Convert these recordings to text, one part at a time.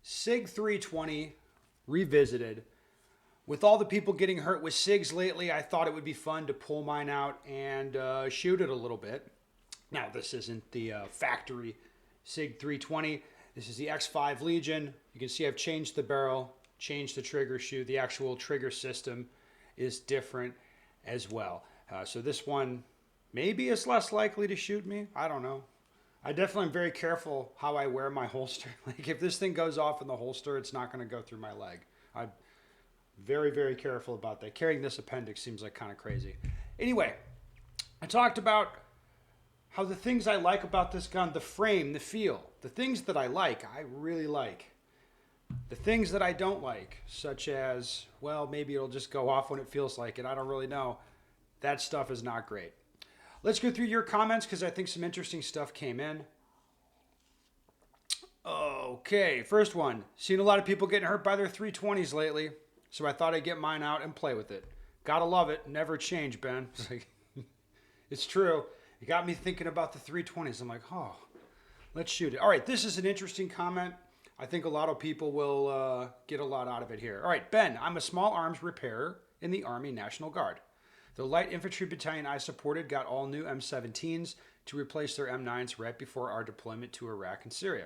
Sig 320 revisited. With all the people getting hurt with SIGs lately, I thought it would be fun to pull mine out and shoot it a little bit. Now, this isn't the factory Sig 320. This is the X5 Legion. You can see I've changed the barrel, changed the trigger shoe. The actual trigger system is different as well. So this one maybe is less likely to shoot me. I don't know. I definitely am very careful how I wear my holster. Like if this thing goes off in the holster, it's not going to go through my leg. I'm very, very careful about that. Carrying this appendix seems like kind of crazy. Anyway, I talked about how the things I like about this gun, the frame, the feel, the things that I like, I really like. The things that I don't like, such as, well, maybe it'll just go off when it feels like it. I don't really know. That stuff is not great. Let's go through your comments because I think some interesting stuff came in. Okay, first one. Seen a lot of people getting hurt by their 320s lately, so I thought I'd get mine out and play with it. Gotta love it. Never change, Ben. It's like, it's true. It got me thinking about the 320s. I'm like, oh, let's shoot it. All right, this is an interesting comment. I think a lot of people will get a lot out of it here. All right, Ben, I'm a small arms repairer in the Army National Guard. The light infantry battalion I supported got all new M17s to replace their M9s right before our deployment to Iraq and Syria.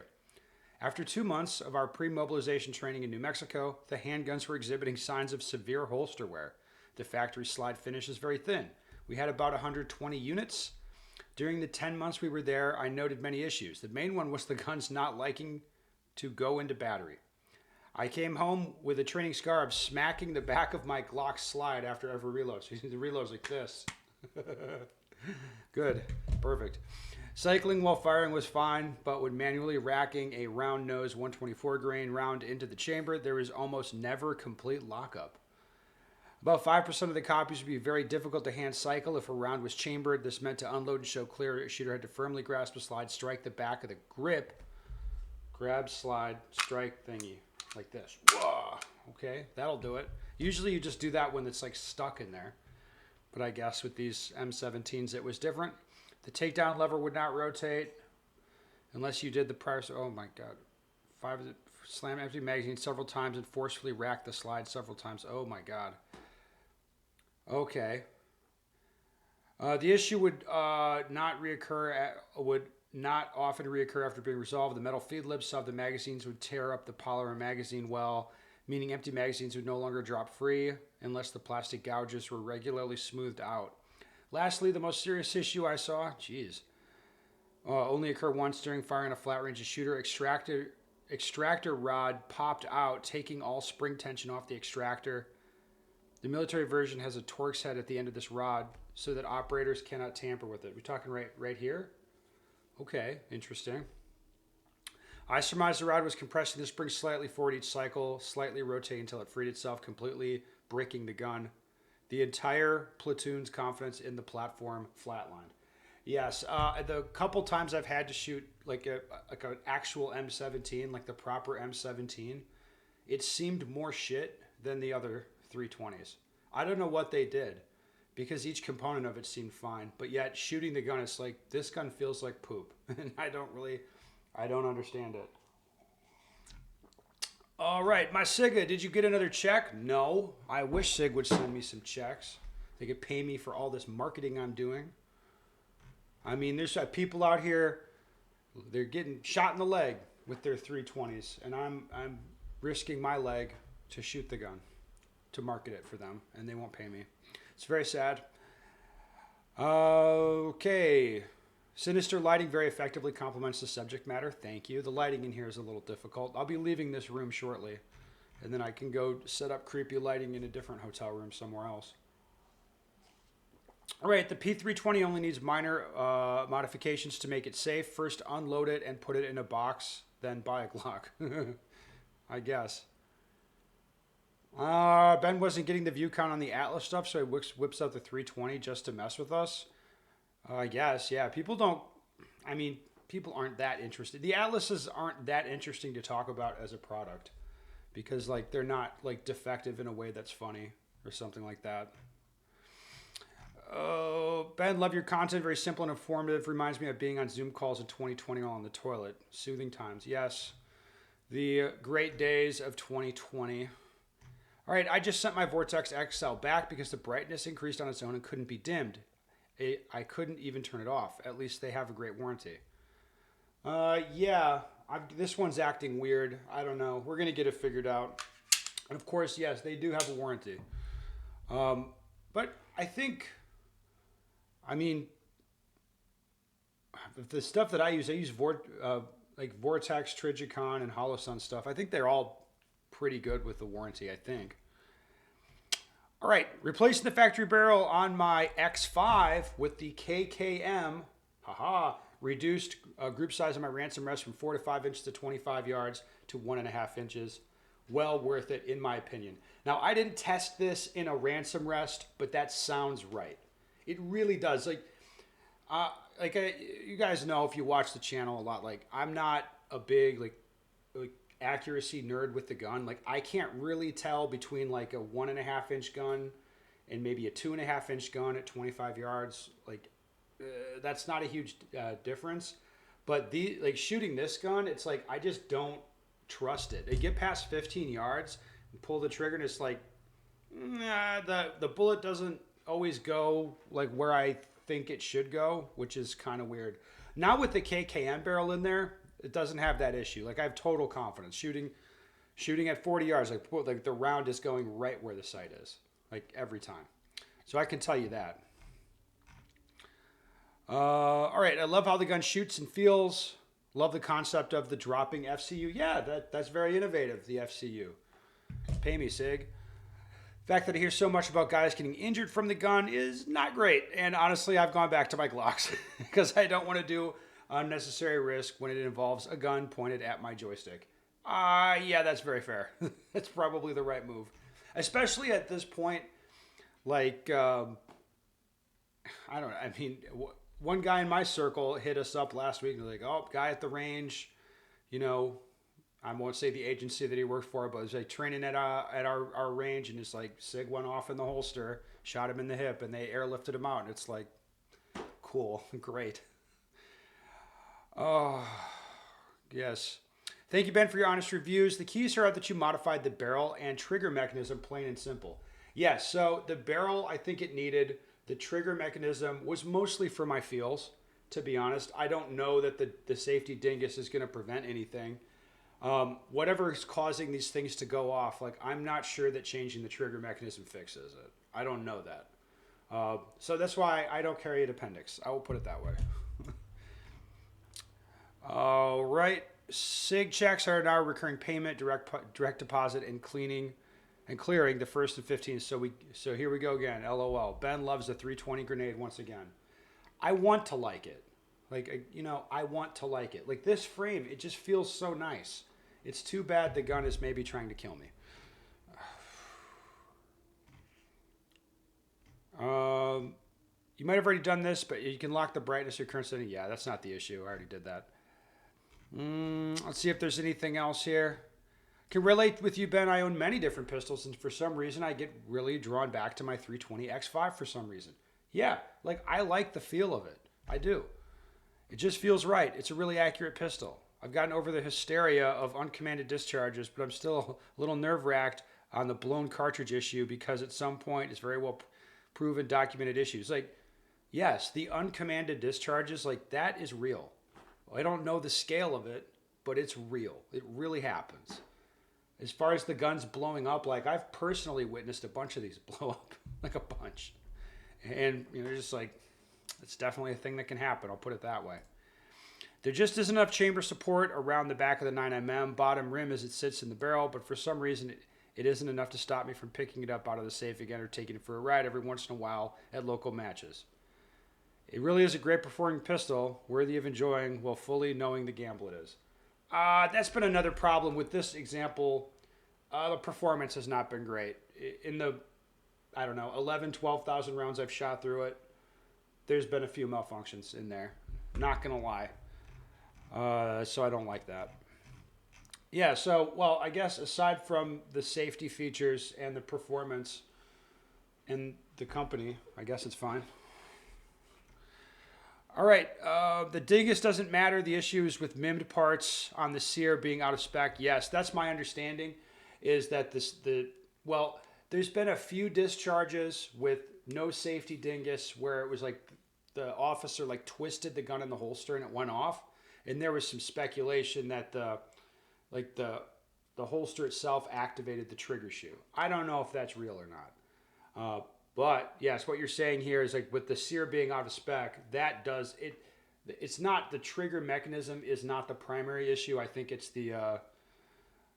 After 2 months of our pre-mobilization training in New Mexico, the handguns were exhibiting signs of severe holster wear. The factory slide finish is very thin. We had about 120 units. During the 10 months we were there, I noted many issues. The main one was the guns not liking to go into battery. I came home with a training scar of smacking the back of my Glock slide after every reload. So the reload's like this. Good. Perfect. Cycling while firing was fine, but when manually racking a round nose 124 grain round into the chamber, there was almost never complete lockup. About 5% of the copies would be very difficult to hand cycle if a round was chambered. This meant to unload and show clear. A shooter had to firmly grasp the slide, strike the back of the grip, grab, slide, strike thingy. Like this. Whoa. Okay, that'll do it. Usually you just do that when it's like stuck in there. But I guess with these M17s it was different. The takedown lever would not rotate unless you did the prior. Oh my God. Slam empty magazine several times and forcefully rack the slide several times. Oh my God. Okay. The issue would not often reoccur after being resolved. The metal feed lips of the magazines would tear up the polymer magazine well, meaning empty magazines would no longer drop free unless the plastic gouges were regularly smoothed out. Lastly, the most serious issue I saw, only occurred once during firing a flat range shooter. Extractor rod popped out, taking all spring tension off the extractor. The military version has a Torx head at the end of this rod so that operators cannot tamper with it. We're talking right here? Okay, interesting. I surmised the rod was compressing the spring slightly forward each cycle, slightly rotating until it freed itself, completely breaking the gun. The entire platoon's confidence in the platform flatlined. Yes, the couple times I've had to shoot like an actual M17, like the proper M17, it seemed more shit than the other 320s. I don't know what they did, because each component of it seemed fine, but yet shooting the gun, it's like, this gun feels like poop. And I don't understand it. All right, my Siga, did you get another check? No. I wish Sig would send me some checks. They could pay me for all this marketing I'm doing. I mean, there's people out here, they're getting shot in the leg with their 320s, and I'm risking my leg to shoot the gun, to market it for them, and they won't pay me. It's very sad. Okay. Sinister lighting very effectively complements the subject matter. Thank you. The lighting in here is a little difficult. I'll be leaving this room shortly, and then I can go set up creepy lighting in a different hotel room somewhere else. All right, the P320 only needs minor modifications to make it safe. First, unload it and put it in a box, then buy a Glock. I guess. Ben wasn't getting the view count on the Atlas stuff, so he whips out the 320 just to mess with us. I guess, yeah. People aren't that interested. The Atlases aren't that interesting to talk about as a product because, like, they're not, like, defective in a way that's funny or something like that. Oh, Ben, love your content. Very simple and informative. Reminds me of being on Zoom calls in 2020 while on the toilet. Soothing times. Yes. The great days of 2020. All right, I just sent my Vortex XL back because the brightness increased on its own and couldn't be dimmed. I couldn't even turn it off. At least they have a great warranty. Yeah, this one's acting weird. I don't know. We're going to get it figured out. And of course, yes, they do have a warranty. But I think, I mean, the stuff that I use like Vortex, Trigicon, and Holosun stuff. I think they're all pretty good with the warranty, I think. All right, replacing the factory barrel on my X5 with the KKM, reduced group size on my ransom rest from 4 to 5 inches to 25 yards to 1.5 inches. Well worth it, in my opinion. Now, I didn't test this in a ransom rest, but that sounds right. It really does. You guys know if you watch the channel a lot, like I'm not a big like accuracy nerd with the gun. Like I can't really tell between like a 1.5 inch gun and maybe a 2.5 inch gun at 25 yards. That's not a huge difference. But shooting this gun, it's like I just don't trust it. They get past 15 yards and pull the trigger, and it's like the bullet doesn't always go like where I think it should go, which is kind of weird. Now with the KKM barrel in there, it doesn't have that issue. Like I have total confidence shooting at 40 yards. Like the round is going right where the sight is, like every time. So I can tell you that. All right, I love how the gun shoots and feels. Love the concept of the dropping FCU. Yeah, that's very innovative. The FCU. Pay me, Sig. The fact that I hear so much about guys getting injured from the gun is not great. And honestly, I've gone back to my Glocks because I don't want to do unnecessary risk when it involves a gun pointed at my joystick. Yeah, that's very fair. That's probably the right move. Especially at this point, like, I don't know. I mean, one guy in my circle hit us up last week and was like, oh, guy at the range, I won't say the agency that he worked for, but it was like training at our range, and it's like Sig went off in the holster, shot him in the hip, and they airlifted him out. And it's like, cool, great. Oh, yes. Thank you, Ben, for your honest reviews. The keys are that you modified the barrel and trigger mechanism, plain and simple. Yes, so the barrel, I think it needed. The trigger mechanism was mostly for my feels, to be honest. I don't know that the safety dingus is going to prevent anything. Whatever is causing these things to go off, like I'm not sure that changing the trigger mechanism fixes it. I don't know that. So that's why I don't carry an appendix. I will put it that way. All right. SIG checks are now recurring payment, direct deposit, and clearing the 1st and 15th. So here we go again. LOL. Ben loves the 320 grenade once again. I want to like it. I want to like it. Like this frame, it just feels so nice. It's too bad the gun is maybe trying to kill me. You might have already done this, but you can lock the brightness of your current setting. Yeah, that's not the issue. I already did that. Let's see if there's anything else here. Can relate with you, Ben. I own many different pistols, and for some reason, I get really drawn back to my 320 X5 for some reason. Yeah, like I like the feel of it. I do. It just feels right. It's a really accurate pistol. I've gotten over the hysteria of uncommanded discharges, but I'm still a little nerve-wracked on the blown cartridge issue because at some point it's very well proven, documented issues. Like, yes, the uncommanded discharges, like that is real. I don't know the scale of it, but it's real. It really happens. As far as the guns blowing up, like I've personally witnessed a bunch of these blow up, like a bunch. And, just like, it's definitely a thing that can happen. I'll put it that way. There just isn't enough chamber support around the back of the 9mm bottom rim as it sits in the barrel, but for some reason it isn't enough to stop me from picking it up out of the safe again or taking it for a ride every once in a while at local matches. It really is a great performing pistol, worthy of enjoying while fully knowing the gamble it is. That's been another problem with this example. The performance has not been great. In the, 11, 12,000 rounds I've shot through it, there's been a few malfunctions in there. Not going to lie. So I don't like that. Yeah, I guess aside from the safety features and the performance and the company, I guess it's fine. All right. The dingus doesn't matter. The issue is with MIMD parts on the Sear being out of spec. Yes, that's my understanding. Is that well, there's been a few discharges with no safety dingus where it was like the officer like twisted the gun in the holster and it went off, and there was some speculation that like the holster itself activated the trigger shoe. I don't know if that's real or not. But yes, what you're saying here is like with the Sear being out of spec, that does it. It's not the trigger mechanism is not the primary issue. I think it's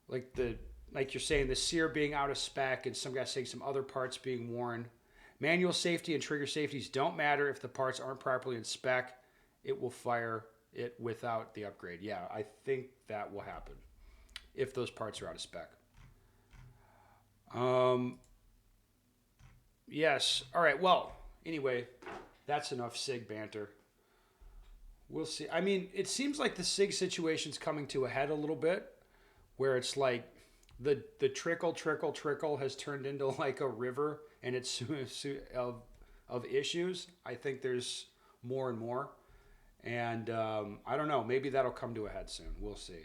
like you're saying the Sear being out of spec and some guys saying some other parts being worn. Manual safety and trigger safeties don't matter if the parts aren't properly in spec. It will fire it without the upgrade. Yeah, I think that will happen if those parts are out of spec. Yes. All right. Well, anyway, that's enough Sig banter. We'll see. I mean, it seems like the Sig situation's coming to a head a little bit, where it's like the trickle has turned into like a river, and it's of issues. I think there's more and more, and I don't know. Maybe that'll come to a head soon. We'll see.